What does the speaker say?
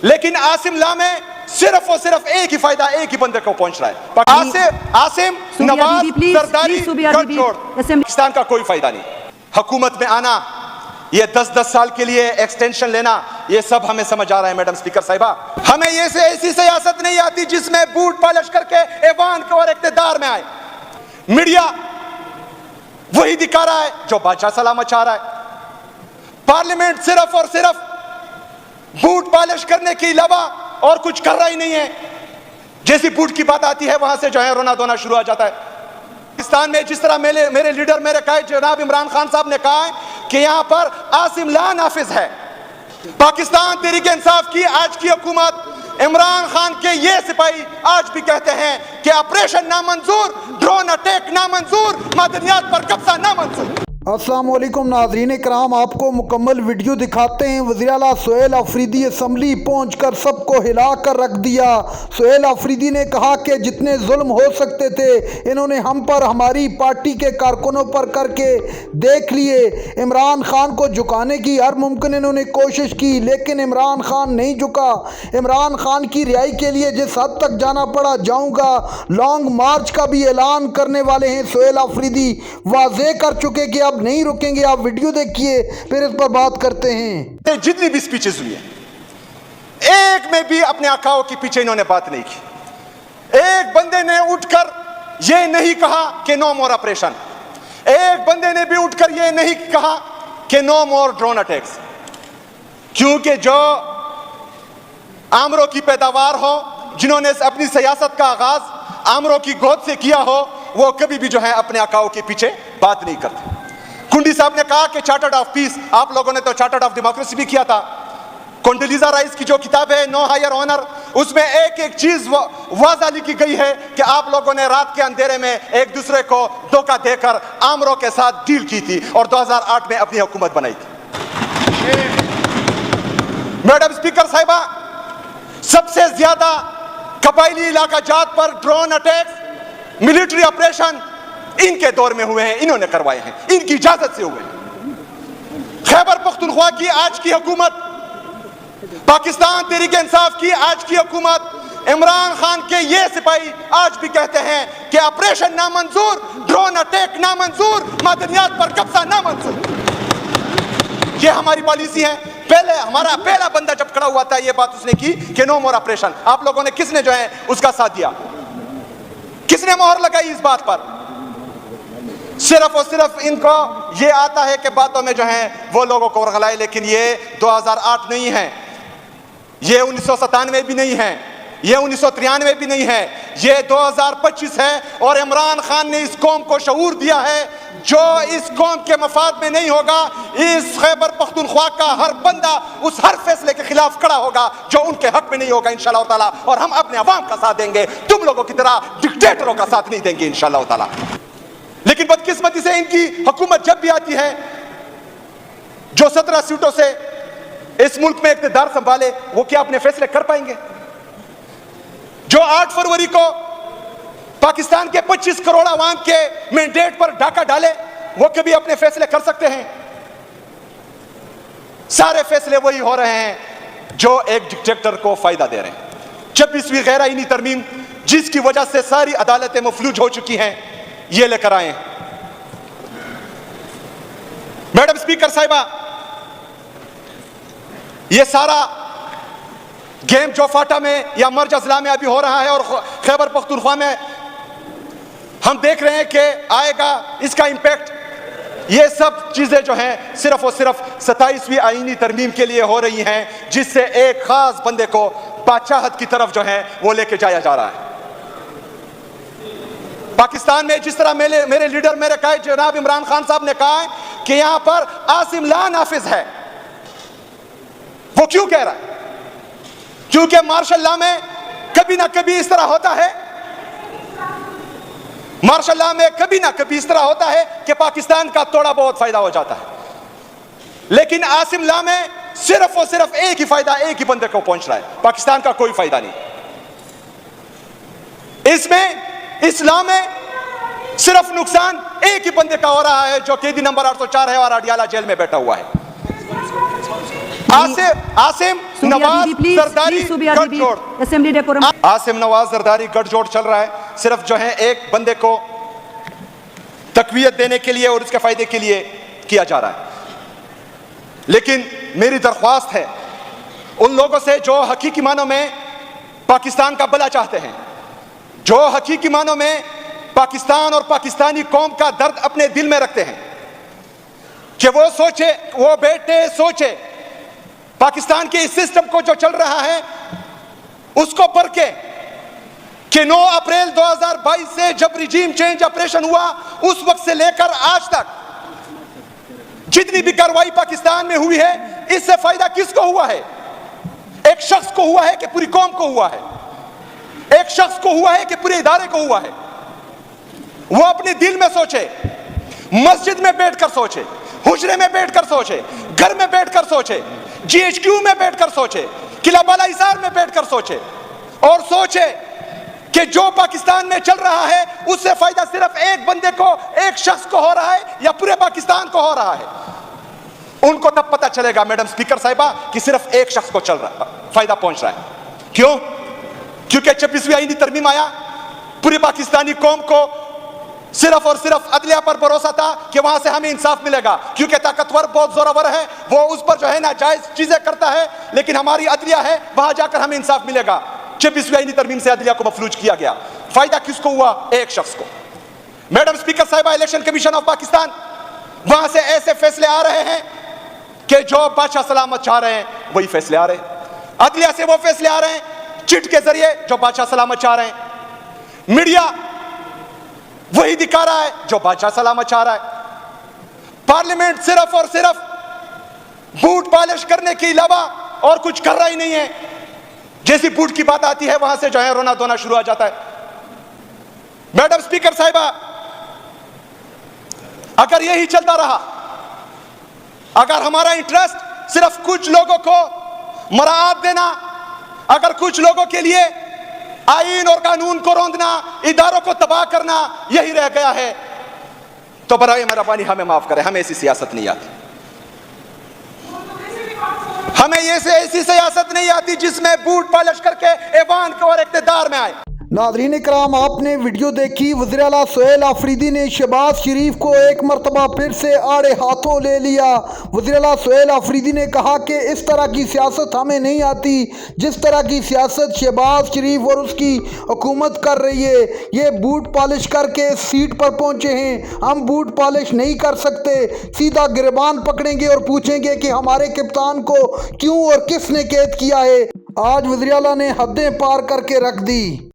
लेकिन आसिम ला में सिर्फ और सिर्फ एक ही फायदा एक ही बंदे को पहुंच रहा है, आसिम नवाज जरदारी गठजोड़। पाकिस्तान का कोई फायदा नहीं। हुकूमत में आना, ये 10-10 साल के लिए एक्सटेंशन लेना, ये सब हमें समझ आ रहा है मैडम स्पीकर साहिबा। हमें ये से ऐसी सियासत नहीं आती जिसमें बूट पॉलिश करके ऐवान को और इख्तिदार में आए। मीडिया वही दिखा रहा है जो बादशाह सलामत चाह रहा है। पार्लियामेंट सिर्फ और सिर्फ बूट पॉलिश करने के अलावा और कुछ कर रहा ही नहीं है। जैसी बूट की बात आती है वहां से जो है रोना धोना शुरू हो जाता है। पाकिस्तान में जिस तरह मेरे लीडर मेरे कहा जनाब इमरान खान साहब ने कहा है कि यहां पर आसिम ला नाफिज है। पाकिस्तान तहरीक इंसाफ की आज की हुकूमत, इमरान खान के ये सिपाही आज भी कहते हैं कि ऑपरेशन नामंजूर, ड्रोन अटैक नामंजूर, मादनियात पर कब्जा नामंजूर। अस्सलाम वालेकुम नाज़रीन कराम, आपको मुकम्मल वीडियो दिखाते हैं। वज़ीर आला सुहेल अफरीदी असम्बली पहुंचकर सबको हिला कर रख दिया। सुहेल अफरीदी ने कहा कि जितने जुल्म हो सकते थे इन्होंने हम पर, हमारी पार्टी के कारकुनों पर करके देख लिए। इमरान खान को झुकाने की हर मुमकिन इन्होंने कोशिश की लेकिन इमरान खान नहीं झुका। इमरान खान की रिहाई के लिए जिस हद तक जाना पड़ा जाऊँगा। लॉन्ग मार्च का भी ऐलान करने वाले हैं सुहेल अफरीदी, वाज़े कर चुके कि अब नहीं रुकेंगे। आप वीडियो देखिए फिर इस पर बात करते हैं। जितनी भी स्पीचेस हुई है एक में भी अपने आकाओं के पीछे इन्होंने बात नहीं की। एक बंदे ने उठकर यह नहीं कहा कि नो मोर ऑपरेशन, एक बंदे ने भी उठकर यह नहीं कहा कि नो मोर ड्रोन अटैक्स। क्योंकि जो आमरों की पैदावार हो, जिन्होंने अपनी सियासत का आगाज आमरों की गोद से किया हो, वो कभी भी जो है अपने आकाओं के पीछे बात नहीं करते। कुंडी साहब ने कहा कि चार्टर्ड ऑफ पीस, आप लोगों ने तो चार्टर्ड ऑफ डेमोक्रेसी भी किया था। कोंडोलीजा राइस की जो किताब है नो हायर ऑनर, उसमें एक एक चीज वाज़ा लिखी गई है कि आप लोगों ने रात के अंधेरे में एक दूसरे को धोखा देकर आमरों के साथ डील की थी और 2008 में अपनी हुकूमत बनाई थी। मैडम स्पीकर साहिबा, सबसे ज्यादा कबायली इलाका जात पर ड्रोन अटैक, मिलिट्री ऑपरेशन इनके दौर में हुए हैं, इन्होंने करवाए हैं, इनकी इजाजत से हुए हैं। खैबर पख्तूनख्वा की आज की हुकूमत, पाकिस्तान तहरीक इंसाफ की आज की हुकूमत, इमरान खान के ये सिपाही आज भी कहते हैं कि ऑपरेशन नामंजूर, ड्रोन अटैक नामंजूर, मादनियात पर कब्जा नामंजूर। ये हमारी पॉलिसी है। पहले हमारा पहला बंदा जब खड़ा हुआ था ये बात उसने की कि नो मोर ऑपरेशन। आप लोगों ने किसने जो है उसका साथ दिया? किसने मोहर लगाई इस बात पर? सिर्फ और सिर्फ इनको ये आता है कि बातों में जो है वो लोगों को वर्गलाए, लेकिन ये 2008 नहीं है, ये 1997 भी नहीं है, ये 1993 भी नहीं है, ये 2025 है। और इमरान खान ने इस कौम को शऊर दिया है जो इस कौम के मफाद में नहीं होगा, इस खैबर पख्तूनख्वा का हर बंदा उस हर फैसले के खिलाफ खड़ा होगा जो उनके हक में नहीं होगा इंशाअल्लाह ताला। और हम अपने अवाम का साथ देंगे, तुम लोगों की तरह डिक्टेटरों का साथ नहीं देंगे इंशाअल्लाह ताला। लेकिन बदकिस्मती से इनकी हुकूमत जब भी आती है, जो 17 सीटों से इस मुल्क में इक़्तिदार संभाले, वो क्या अपने फैसले कर पाएंगे? जो 8 फरवरी को पाकिस्तान के 25 करोड़ अवाम के मैंडेट पर डाका डाले, वो कभी अपने फैसले कर सकते हैं? सारे फैसले वही हो रहे हैं जो एक डिक्टेटर को फायदा दे रहे हैं। 26वीं गैर आईनी तरमीम जिसकी वजह से सारी अदालतें मफलूज हो चुकी हैं, ये लेकर आए। मैडम स्पीकर साहिबा, ये सारा गेम जो फाटा में या मर्ज अजला में अभी हो रहा है और खैबर पख्तूनख्वा में हम देख रहे हैं कि आएगा इसका इंपैक्ट, ये सब चीजें जो हैं सिर्फ और सिर्फ 27वीं आईनी तरमीम के लिए हो रही हैं, जिससे एक खास बंदे को बादशाहत की तरफ जो है वो लेके जाया जा रहा है। पाकिस्तान में जिस तरह मेरे लीडर मेरे कहा जनाब इमरान खान साहब ने कहा है कि यहां पर आसिम ला नाफिज है। वो क्यों कह रहा है? क्योंकि मार्शल लॉ में कभी ना कभी इस तरह होता है, मार्शल लॉ में कभी ना कभी इस तरह होता है कि पाकिस्तान का थोड़ा बहुत फायदा हो जाता है। लेकिन आसिम लॉ में सिर्फ और सिर्फ एक ही फायदा एक ही बंदे को पहुंच रहा है, पाकिस्तान का कोई फायदा नहीं। इसमें इस्लाम में सिर्फ नुकसान एक ही बंदे का हो रहा है जो कैदी नंबर 804 है और अडियाला जेल में बैठा हुआ है। आसिम नवाज जरदारी गठजोड़, असेंबली डेकोरम। आसिम नवाज जरदारी गठजोड़ चल रहा है, सिर्फ जो है एक बंदे को तकवीयत देने के लिए और उसके फायदे के लिए किया जा रहा है। लेकिन मेरी दरख्वास्त है उन लोगों से जो हकीकी मानों में पाकिस्तान का भला चाहते हैं, जो हकीकी मानों में पाकिस्तान और पाकिस्तानी कौम का दर्द अपने दिल में रखते हैं, कि वो सोचे, वो बैठे सोचे पाकिस्तान के इस सिस्टम को जो चल रहा है उसको पढ़ के कि 9 अप्रैल 2022 से जब रिजीम चेंज ऑपरेशन हुआ उस वक्त से लेकर आज तक जितनी भी कार्रवाई पाकिस्तान में हुई है, इससे फायदा किसको हुआ है? एक शख्स को हुआ है कि पूरी कौम को हुआ है? एक शख्स को हुआ है कि पूरे इदारे को हुआ है? वो अपने दिल में सोचे, मस्जिद में बैठकर सोचे, हुजरे में बैठकर सोचे, घर में बैठकर सोचे, GHQ में बैठकर सोचे, किला बाला हिसार में बैठकर सोचे और सोचे कि जो पाकिस्तान में चल रहा है उससे फायदा सिर्फ एक बंदे को, एक शख्स को हो रहा है या पूरे पाकिस्तान को हो रहा है। उनको तब पता चलेगा मैडम स्पीकर साहिबा कि सिर्फ एक शख्स को चल रहा फायदा पहुंच रहा है। क्यों? क्योंकि 26वीं आईनी तरमीम आया, पूरी पाकिस्तानी कौम को सिर्फ और सिर्फ अदलिया पर भरोसा था कि वहां से हमें इंसाफ मिलेगा, क्योंकि ताकतवर बहुत जोरावर है, वो उस पर जो है ना जायज चीजें करता है, लेकिन हमारी अदलिया है, वहां जाकर हमें इंसाफ मिलेगा। 26वीं आईनी तरमीम से अदलिया को मफलूज किया गया। फायदा किसको हुआ? एक शख्स को। मैडम स्पीकर साहिबा, इलेक्शन कमीशन ऑफ पाकिस्तान, वहां से ऐसे फैसले आ रहे हैं कि जो बादशाह सलामत चाह रहे हैं वही फैसले आ रहे हैं। अदलिया से वो फैसले आ रहे हैं चिट के जरिए जो बादशाह सलामत चाह रहे हैं। मीडिया वही दिखा रहा है जो बादशाह सलामत चाह रहा है। पार्लियामेंट सिर्फ और सिर्फ बूट पॉलिश करने के अलावा और कुछ कर रहा ही नहीं है। जैसी बूट की बात आती है वहां से जो है रोना धोना शुरू हो जाता है। मैडम स्पीकर साहिबा, अगर यही चलता रहा, अगर हमारा इंटरेस्ट सिर्फ कुछ लोगों को मराहत देना, अगर कुछ लोगों के लिए आईन और कानून को रौंदना, इदारों को तबाह करना यही रह गया है, तो बराए मेहरबानी हमें माफ करें, हमें ऐसी सियासत नहीं आती। हमें ऐसी सियासत नहीं आती जिसमें बूट पॉलिश करके ऐवान को और इक़्तिदार में आए। नाज़रीन इकराम, आपने वीडियो देखी। वज़ीर आला सोहेल आफरीदी ने शहबाज शरीफ को एक मरतबा फिर से आड़े हाथों ले लिया। वज़ीर आला सोहेल आफरीदी ने कहा कि इस तरह की सियासत हमें नहीं आती जिस तरह की सियासत शहबाज शरीफ और उसकी हुकूमत कर रही है। ये बूट पॉलिश करके सीट पर पहुंचे हैं, हम बूट पॉलिश नहीं कर सकते। सीधा गिरबान पकड़ेंगे और पूछेंगे कि हमारे कप्तान को क्यों और किसने कैद किया है। आज वज़ीर आला ने हदें पार करके रख दी।